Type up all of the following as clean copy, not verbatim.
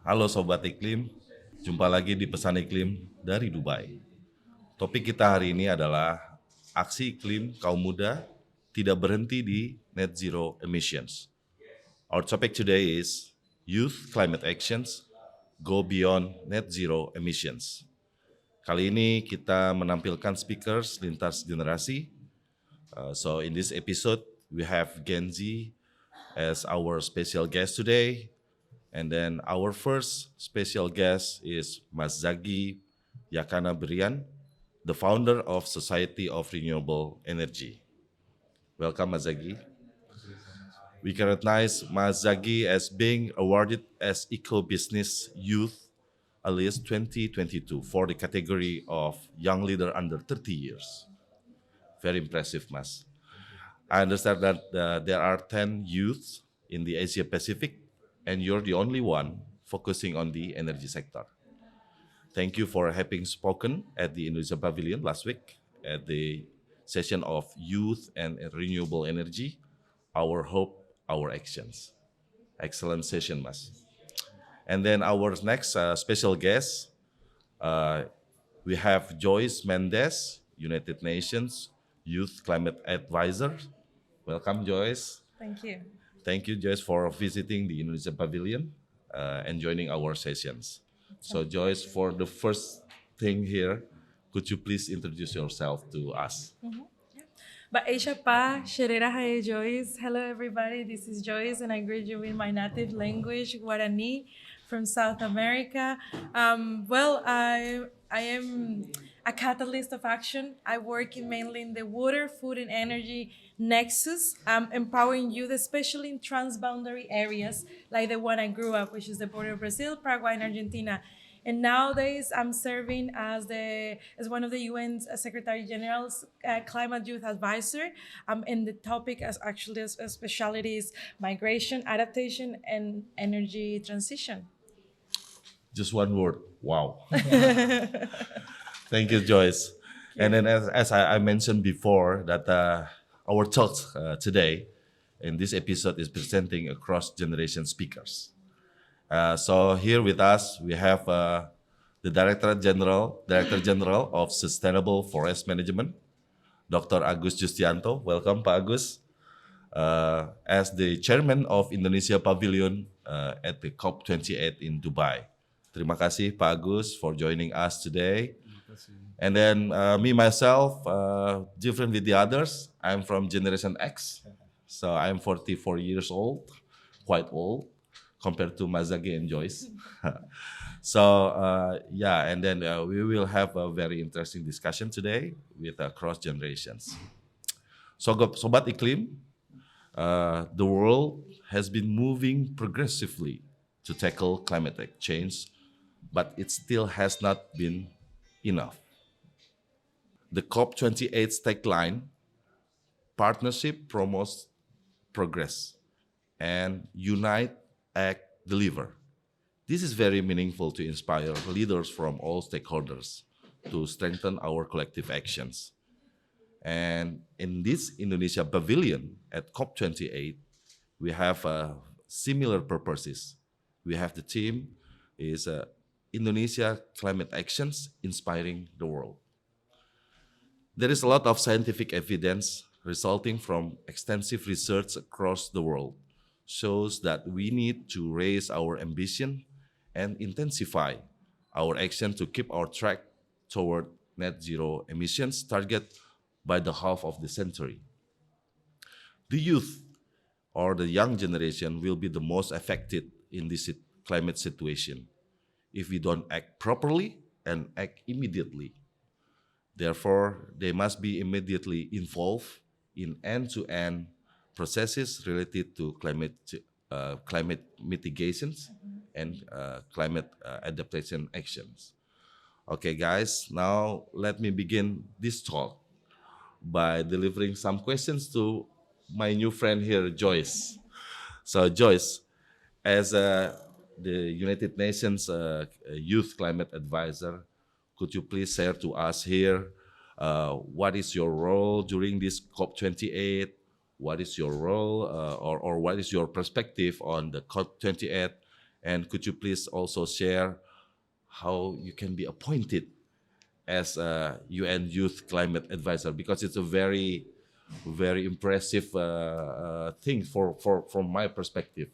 Halo Sobat Iklim, jumpa lagi di Pesan Iklim dari Dubai. Topik kita hari ini adalah aksi iklim kaum muda tidak berhenti di net zero emissions. Our topic today is Youth Climate Actions Go Beyond Net Zero Emissions. Kali ini kita menampilkan speakers lintas generasi. So in this episode, we have Gen Z as our special guest today. And then our first special guest is Mas Zagi Yakana Berian, the founder of Society of Renewable Energy. Welcome, Mas Zagi. We recognize Mas Zagi as being awarded as Eco Business Youth Alliance 2022 for the category of Young Leader under 30 years. Very impressive, Mas. I understand that there are 10 youths in the Asia Pacific, and you're the only one focusing on the energy sector. Thank you for having spoken at the Indonesia Pavilion last week at the session of Youth and Renewable Energy, Our Hope, Our Actions. Excellent session, Mas. And then our next special guest, we have Joyce Mendes, United Nations Youth Climate Advisor. Welcome, Joyce. Thank you. Thank you, Joyce, for visiting the Indonesia Pavilion and joining our sessions. So, Joyce, for the first thing here, could you please introduce yourself to us? Ba Aisha Pa, Sherera Haye Joyce. Hello, everybody. This is Joyce, and I greet you in my native language, Guarani, from South America. I am a catalyst of action. I work mainly in the water, food, and energy nexus, empowering youth, especially in transboundary areas like the one I grew up, which is the border of Brazil, Paraguay, and Argentina. And nowadays, I'm serving as one of the UN's Secretary General's Climate Youth Advisor. And the topic as specialty is migration, adaptation, and energy transition. Just one word, wow. Thank you, Joyce. And then as I mentioned before, that our talk today in this episode is presenting across generation speakers. So here with us, we have the Director General of Sustainable Forest Management, Dr. Agus Justianto. Welcome, Pak Agus. As the Chairman of Indonesia Pavilion at the COP28 in Dubai. Terima kasih, Pak Agus, for joining us today. And then me, myself, different with the others, I'm from Generation X. So I'm 44 years old, quite old, compared to Mas Zagi and Joyce. So, and then we will have a very interesting discussion today with cross generations. So, Sobat Iklim, the world has been moving progressively to tackle climate change, but it still has not been enough. The COP28 tagline, partnership promotes progress, and unite, act, deliver. This is very meaningful to inspire leaders from all stakeholders to strengthen our collective actions. And in this Indonesia Pavilion at COP28, we have similar purposes. We have the theme is Indonesia Climate Actions Inspiring the World. There is a lot of scientific evidence resulting from extensive research across the world shows that we need to raise our ambition and intensify our action to keep our track toward net zero emissions target by the half of the century. The youth or the young generation will be the most affected in this climate situation if we don't act properly and act immediately. Therefore, they must be immediately involved in end-to-end processes related to climate mitigations and climate adaptation actions. Okay, guys, now let me begin this talk by delivering some questions to my new friend here, Joyce. So, Joyce, as the United Nations Youth Climate Advisor, could you please share to us here what is your role during this COP28? What is your role or what is your perspective on the COP28 And could you please also share how you can be appointed as a UN Youth Climate Advisor? Because it's a very, very impressive thing from my perspective.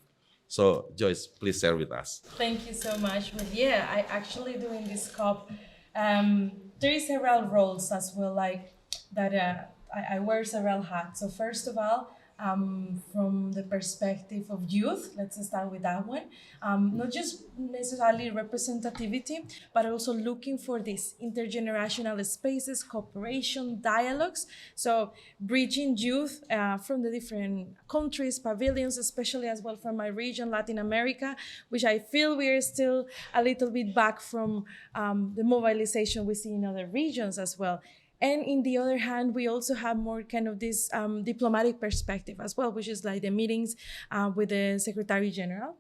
So Joyce, please share with us. Thank you so much. But yeah, I actually doing this COP. There is several roles as well, like that. I wear several hats. So first of all, from the perspective of youth, let's start with that one. Not just necessarily representativity, but also looking for these intergenerational spaces, cooperation, dialogues. So bridging youth from the different countries, pavilions, especially as well from my region, Latin America, which I feel we are still a little bit back from the mobilization we see in other regions as well. And in the other hand, we also have more kind of this diplomatic perspective as well, which is like the meetings with the Secretary General,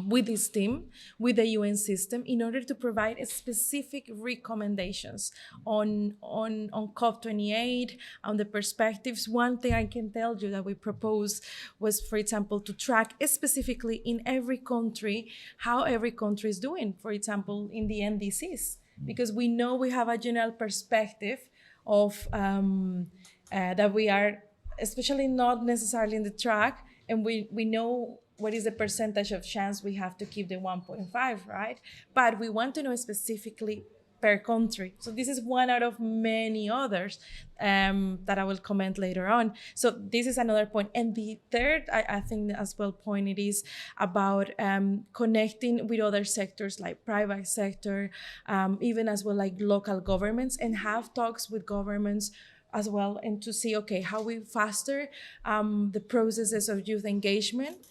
with this team, with the UN system, in order to provide specific recommendations on COP28, on the perspectives. One thing I can tell you that we proposed was, for example, to track specifically in every country how every country is doing, for example, in the NDCs, because we know we have a general perspective of that we are, especially not necessarily in the track, and we know what is the percentage of chance we have to keep the 1.5, right? But we want to know specifically per country. So this is one out of many others that I will comment later on. So this is another point. And the third, I think as well point, it is about connecting with other sectors like private sector, even as well like local governments, and have talks with governments as well, and to see, okay, how we foster the processes of youth engagement,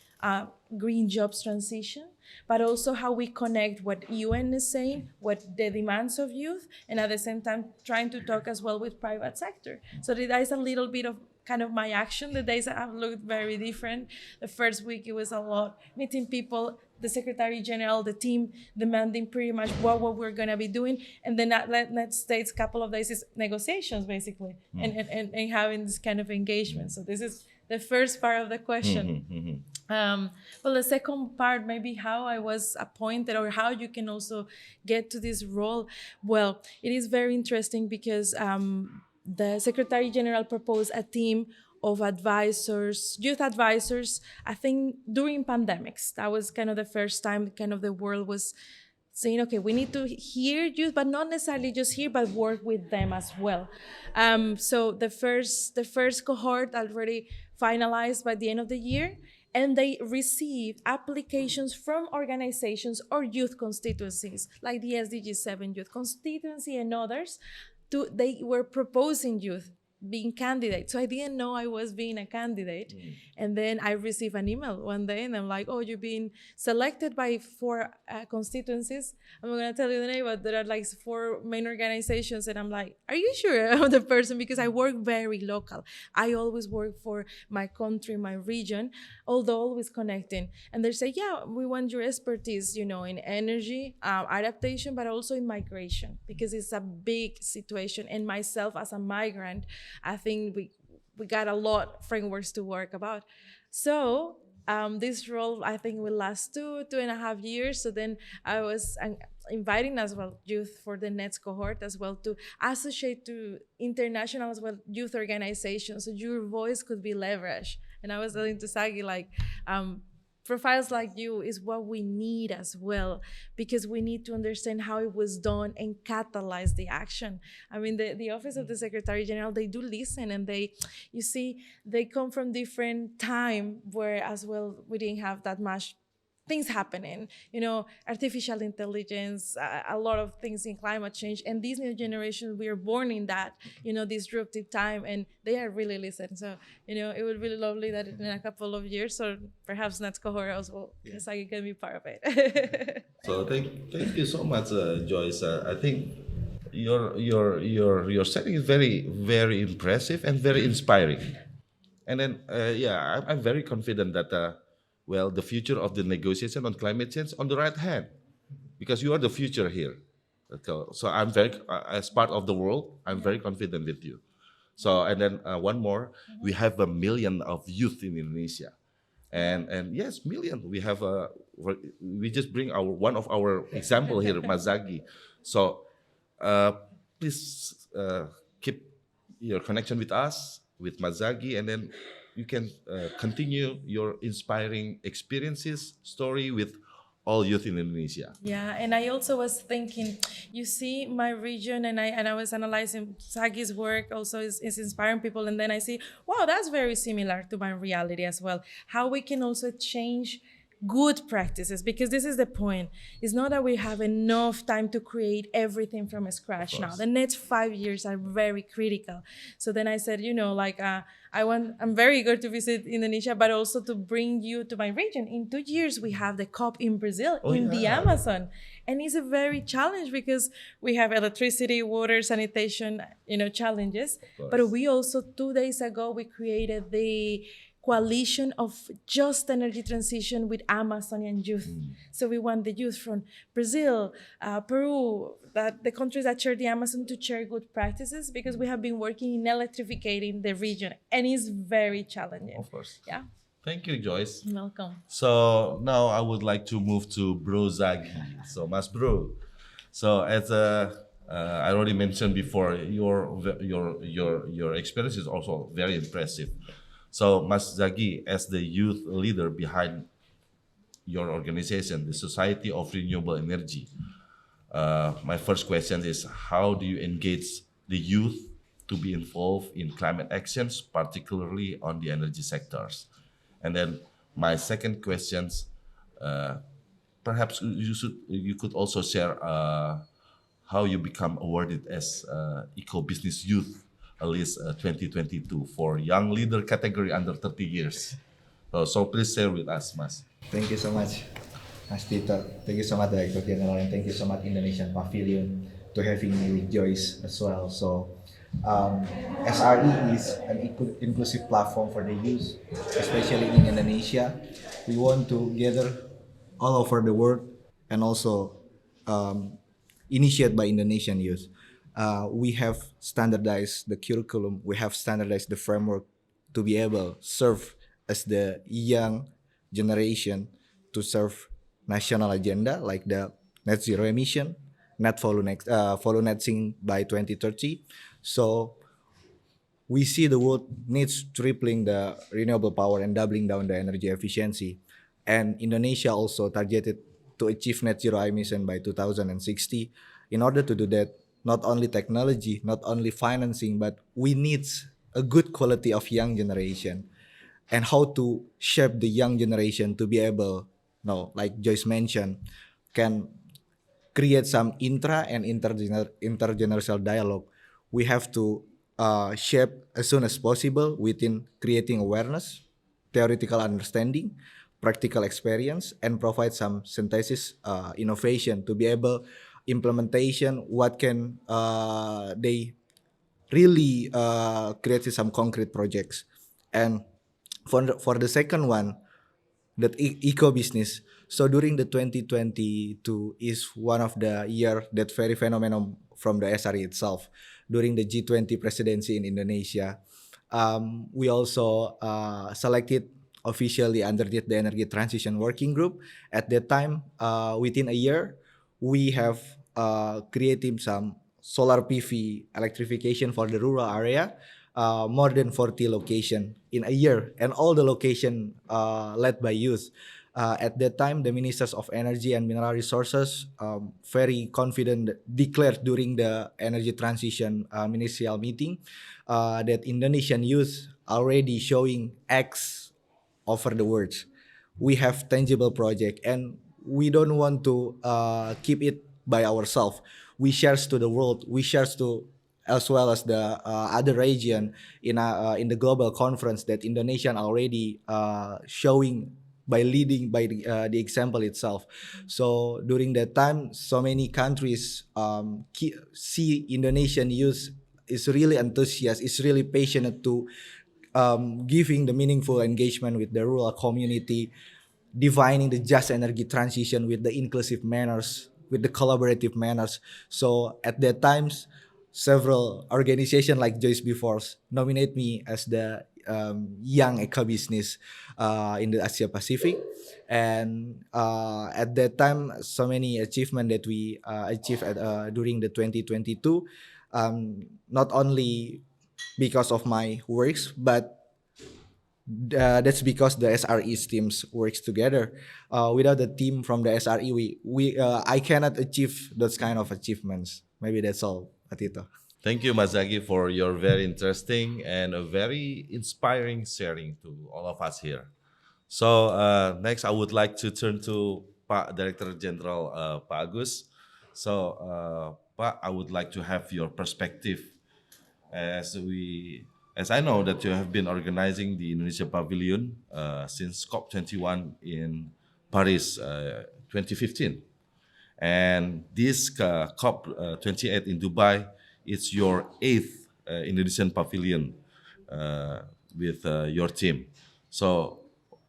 green jobs transition, but also how we connect what UN is saying, what the demands of youth, and at the same time trying to talk as well with private sector. So that is a little bit of kind of my action. The days have looked very different. The first week it was a lot, meeting people, the Secretary General, the team, demanding pretty much what we're gonna be doing. And then that next days, couple of days is negotiations basically, and having this kind of engagement. So this is the first part of the question. Well, the second part, maybe how I was appointed or how you can also get to this role. Well, it is very interesting because the Secretary General proposed a team of advisors, youth advisors, I think during pandemics. That was kind of the first time kind of the world was saying, okay, we need to hear youth, but not necessarily just hear, but work with them as well. So the first cohort already finalized by the end of the year, and they received applications from organizations or youth constituencies, like the SDG 7 Youth Constituency and others. They were proposing youth being candidates. So I didn't know I was being a candidate. And then I received an email one day and I'm like, oh, you've been selected by 4 constituencies. I'm not gonna tell you the name, but there are like 4 main organizations. And I'm like, are you sure I'm the person? Because I work very local. I always work for my country, my region, although always connecting. And they say, yeah, we want your expertise, in energy, adaptation, but also in migration, because it's a big situation. And myself as a migrant, I think we got a lot frameworks to work about. So this role, I think, will last 2.5 years. So then I was inviting as well youth for the next cohort as well to associate to international as well youth organizations, so your voice could be leveraged. And I was telling to Sagi, like, profiles like you is what we need as well, because we need to understand how it was done and catalyze the action. I mean, the Office of the Secretary General, they do listen, and they come from different time where as well we didn't have that much things happening, artificial intelligence, a lot of things in climate change. And these new generations, we are born in that, disruptive time, and they are really listening. So, it would be lovely that in a couple of years, or perhaps next cohort also, Sagi can be part of it. So thank you so much, Joyce. I think your setting is very, very impressive and very inspiring. And then I'm very confident that the future of the negotiation on climate change on the right hand, because you are the future here. So I'm very, as part of the world, I'm very confident with you. So, and then one more, we have 1 million of youth in Indonesia. and yes, million. We have we just bring our one of our example here, Mazagi. So please keep your connection with us, with Mazagi, and then you can continue your inspiring experiences story with all youth in Indonesia. Yeah, and I also was thinking, you see my region, and I was analyzing Sagi's work also is inspiring people, and then I see, wow, that's very similar to my reality as well. How we can also change good practices, because this is the point. It's not that we have enough time to create everything from scratch now. The next 5 years are very critical. So then I said, like I'm very eager to visit Indonesia, but also to bring you to my region. In 2 years, we have the COP in Brazil, Oh, in the yeah. Amazon. And it's a very challenge because we have electricity, water, sanitation, challenges. course. But we also, 2 days ago, we created the coalition of just energy transition with Amazonian youth. So we want the youth from Brazil, Peru, that the countries that share the Amazon to share good practices, because we have been working in electrifying the region, and it's very challenging. Of course. Yeah, Thank you, Joyce. welcome. So now I would like to move to Bro Zagi. So Mas Bro. So as I already mentioned before, your experience is also very impressive. So Mas Zagi, as the youth leader behind your organization, the Society of Renewable Energy, my first question is, how do you engage the youth to be involved in climate actions, particularly on the energy sectors? And then my second questions, perhaps you could also share how you become awarded as Eco Business Youth Alliance 2022 for young leader category under 30 years. So please share with us, Mas. Thank you so much, Mas Tito. Thank you so much, Director General, and thank you so much, Indonesian Pavilion, to having me with Joyce as well. So, SRE is an inclusive platform for the youth, especially in Indonesia. We want to gather all over the world and also initiated by Indonesian youth. We have standardized the curriculum, we have standardized the framework to be able to serve as the young generation to serve national agenda like the net zero emission, follow net sink by 2030. So we see the world needs tripling the renewable power and doubling down the energy efficiency. And Indonesia also targeted to achieve net zero emission by 2060. In order to do that, not only technology, not only financing, but we need a good quality of young generation and how to shape the young generation to be able, like Joyce mentioned, can create some intra and intergenerational dialogue. We have to shape as soon as possible within creating awareness, theoretical understanding, practical experience, and provide some synthesis innovation to be able implementation. What can they really create some concrete projects. And for the second one, that eco business. So during the 2022 is one of the year that very phenomenon from the SRE itself. During the G20 presidency in Indonesia, we also selected officially underneath the Energy Transition Working Group. At that time, within a year, we have created some solar PV electrification for the rural area, more than 40 locations in a year, and all the location led by youth. At that time, the Ministers of Energy and Mineral Resources very confident declared during the energy transition ministerial meeting that Indonesian youth already showing X over the words. We have tangible project and we don't want to keep it by ourselves. We share to the world. We share to as well as the other region in the global conference that Indonesian already showing by leading by the example itself. So during that time, so many countries see Indonesian youth is really enthusiastic, is really passionate to giving the meaningful engagement with the rural community, defining the just energy transition with the inclusive manners, with the collaborative manners. So at that times, several organizations like Joyce before nominate me as the young eco business in the Asia Pacific. And at that time, so many achievement that we achieved during the 2022, not only because of my works, but that's because the SRE teams works together. Without the team from the SRE, I cannot achieve those kind of achievements. Maybe that's all, Atito. Thank you, Mazagi, for your very interesting and a very inspiring sharing to all of us here. So next, I would like to turn to Pak Director General Pak Agus. So Pak, I would like to have your perspective as I know that you have been organizing the Indonesia Pavilion since COP21 in Paris 2015. And this COP28 in Dubai, it's your eighth Indonesian Pavilion with your team. So,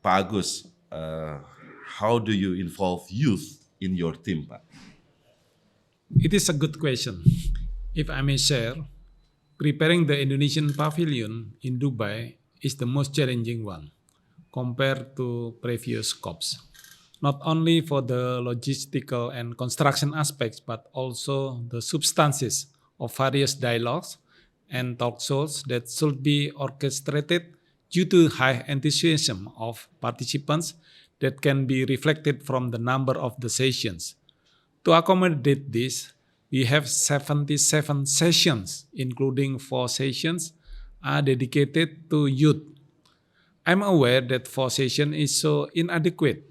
Pak Agus, how do you involve youth in your team, Pak? It is a good question. If I may share, preparing the Indonesian Pavilion in Dubai is the most challenging one compared to previous COPs. Not only for the logistical and construction aspects, but also the substances of various dialogues and talk shows that should be orchestrated due to high enthusiasm of participants that can be reflected from the number of the sessions. To accommodate this, we have 77 sessions, including 4 sessions are dedicated to youth. I'm aware that 4 sessions is so inadequate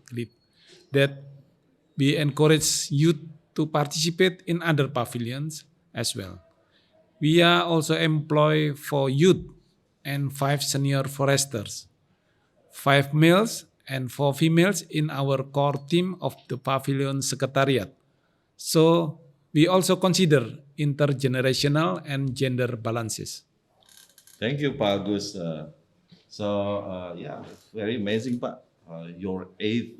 that we encourage youth to participate in other pavilions as well. We are also employ 4 youth and 5 senior foresters, 5 males and 4 females in our core team of the pavilion secretariat. So we also consider intergenerational and gender balances. Thank you, Pak Agus. Very amazing, Pak. Your eighth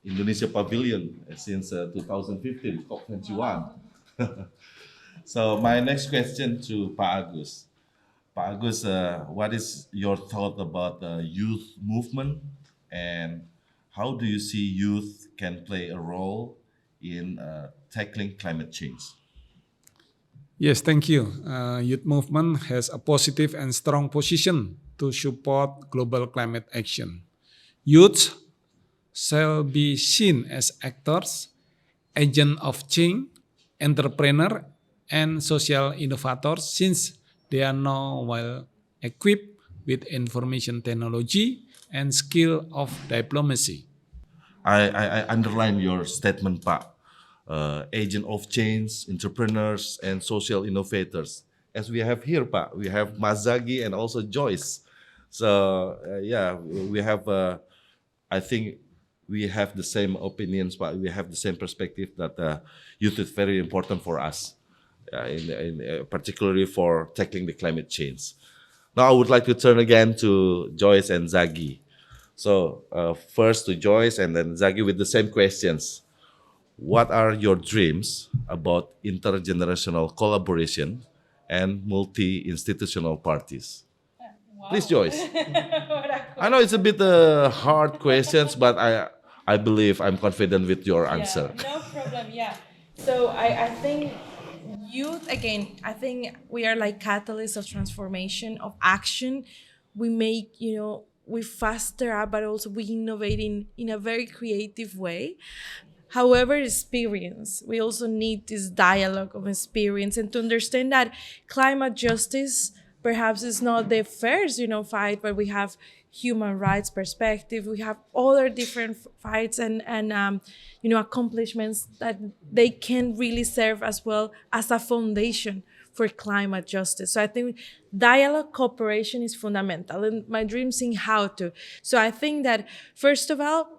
Indonesia Pavilion since 2015, COP21. So my next question to Pak Agus. Pak Agus, what is your thought about the youth movement, and how do you see youth can play a role in tackling climate change? Yes, thank you. Youth movement has a positive and strong position to support global climate action. Youth shall be seen as actors, agents of change, entrepreneurs, and social innovators since they are now well equipped with information technology and skill of diplomacy. I underline your statement, Pak. Agent of change, entrepreneurs, and social innovators. As we have here, Pak, we have Mazagi and also Joyce. So we have. I think we have the same opinions, but we have the same perspective that youth is very important for us, particularly for tackling the climate change. Now I would like to turn again to Joyce and Zagi. So first to Joyce and then Zagi with the same questions. What are your dreams about intergenerational collaboration and multi-institutional parties? Wow. Please, Joyce. I know it's a bit hard questions, but I believe I'm confident with your answer. Yeah, no problem. Yeah. So I think youth, again, I think we are like catalysts of transformation, of action. We make, we faster up, but also we innovate in a very creative way. However, experience, we also need this dialogue of experience and to understand that climate justice perhaps is not the first, fight, but we have human rights perspective, we have other different fights and accomplishments that they can really serve as well as a foundation for climate justice. So I think dialogue cooperation is fundamental, and my dreams in how to. So I think that first of all,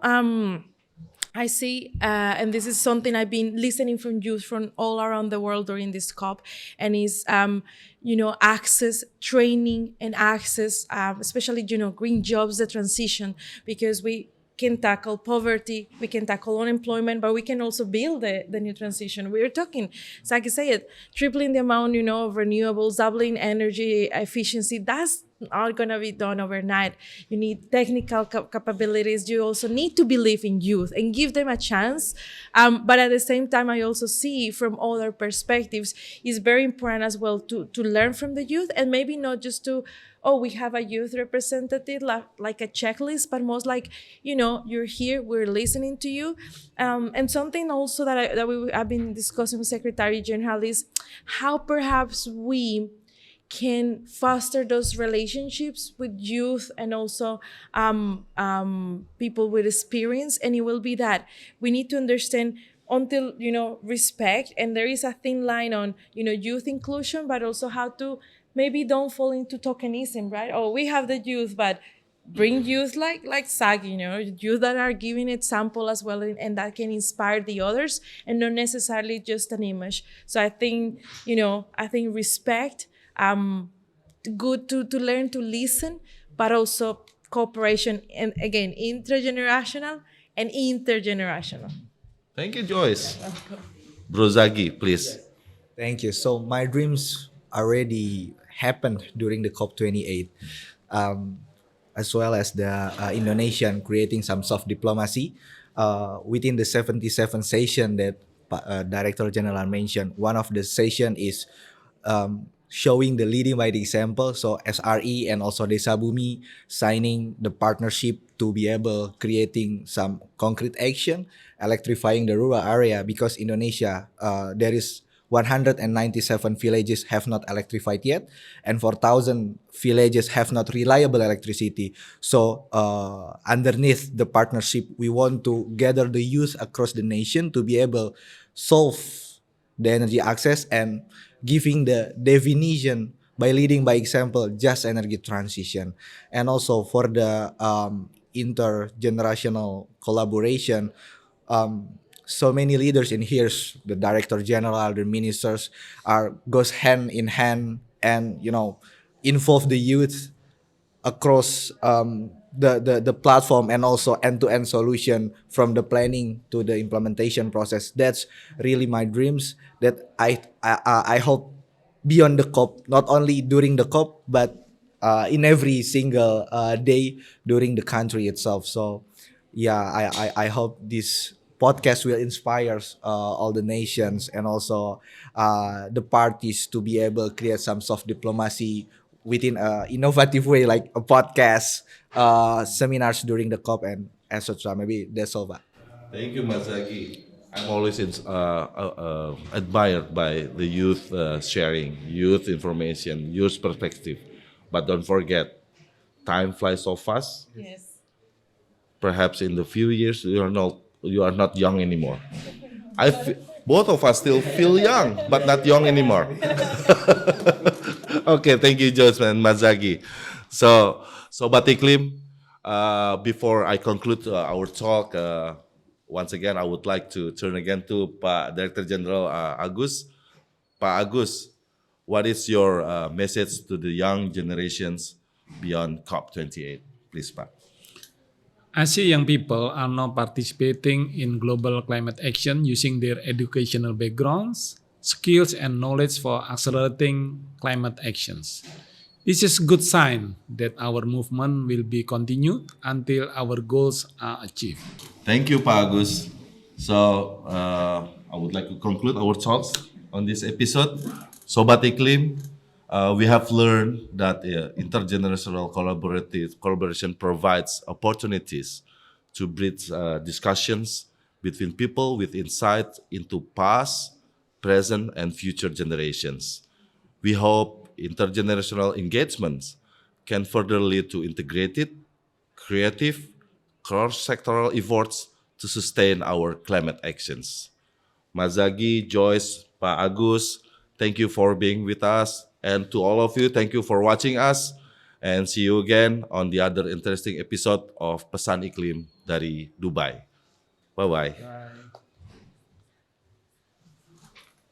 I see, and this is something I've been listening from youth from all around the world during this COP, and is, access, training, and access, especially, green jobs, the transition, because we can tackle poverty, we can tackle unemployment, but we can also build the new transition. We're talking, Saki said, tripling the amount, of renewables, doubling energy efficiency. That's not going to be done overnight. You need technical capabilities. You also need to believe in youth and give them a chance. But at the same time, I also see from other perspectives, it's very important as well to learn from the youth, and maybe not just to, oh, we have a youth representative, like a checklist, but most like, you're here, we're listening to you. And something also that I've been discussing with Secretary General is how perhaps we can foster those relationships with youth and also people with experience. And it will be that we need to understand until, respect, and there is a thin line on, youth inclusion, but also how to maybe don't fall into tokenism, right? Oh, we have the youth, but bring youth like SAG, youth that are giving example as well, and that can inspire the others, and not necessarily just an image. So I think, respect, good to learn to listen, but also cooperation, and again, intergenerational and intergenerational. Thank you, Joyce. Bro Zagi, please. Thank you. So my dreams already happened during the COP28, as well as the Indonesian creating some soft diplomacy within the 77 session that Director General mentioned. One of the session is showing the leading by the example. So SRE and also Desa Bumi signing the partnership to be able creating some concrete action, electrifying the rural area, because Indonesia, there is 197 villages have not electrified yet, and 4,000 villages have not reliable electricity. So underneath the partnership, we want to gather the youth across the nation to be able solve the energy access and giving the definition by leading by example just energy transition. And also for the intergenerational collaboration, so many leaders in here, the Director General, the ministers, goes hand in hand, and involve the youth across the platform, and also end-to-end solution from the planning to the implementation process. That's really my dreams that I hope beyond the COP, not only during the COP, but in every single day during the country itself. So yeah, I hope this podcast will inspire all the nations, and also the parties to be able to create some soft diplomacy within an innovative way, like a podcast, seminars during the COP, and etc. Maybe that's all. Thank you, Mazagi. I'm always admired by the youth sharing, youth information, youth perspective. But don't forget, time flies so fast. Yes. Perhaps in the few years you are not young anymore. Both of us still feel young, but not young anymore. Okay, thank you, Joyce and Mazagi. So Batiklim, before I conclude our talk, once again, I would like to turn again to Pak Director General Agus. Pak Agus, what is your message to the young generations beyond COP28? Please, Pak. I see young people are now participating in global climate action using their educational backgrounds, skills, and knowledge for accelerating climate actions. This is a good sign that our movement will be continued until our goals are achieved. Thank you, Pak Agus. So, I would like to conclude our talks on this episode. Sobat Iklim, we have learned that intergenerational collaboration provides opportunities to bridge discussions between people with insight into past, present, and future generations. We hope intergenerational engagements can further lead to integrated, creative, cross-sectoral efforts to sustain our climate actions. Mazagi, Joyce, Pak Agus, thank you for being with us. And to all of you, thank you for watching us. And see you again on the other interesting episode of Pesan Iklim dari Dubai. Bye-bye.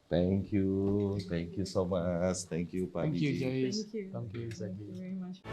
Thank you so much. Thank you, Pak Thank you, Diki. Joyce. Thank you. Thank you, Zagi. Thank you very much.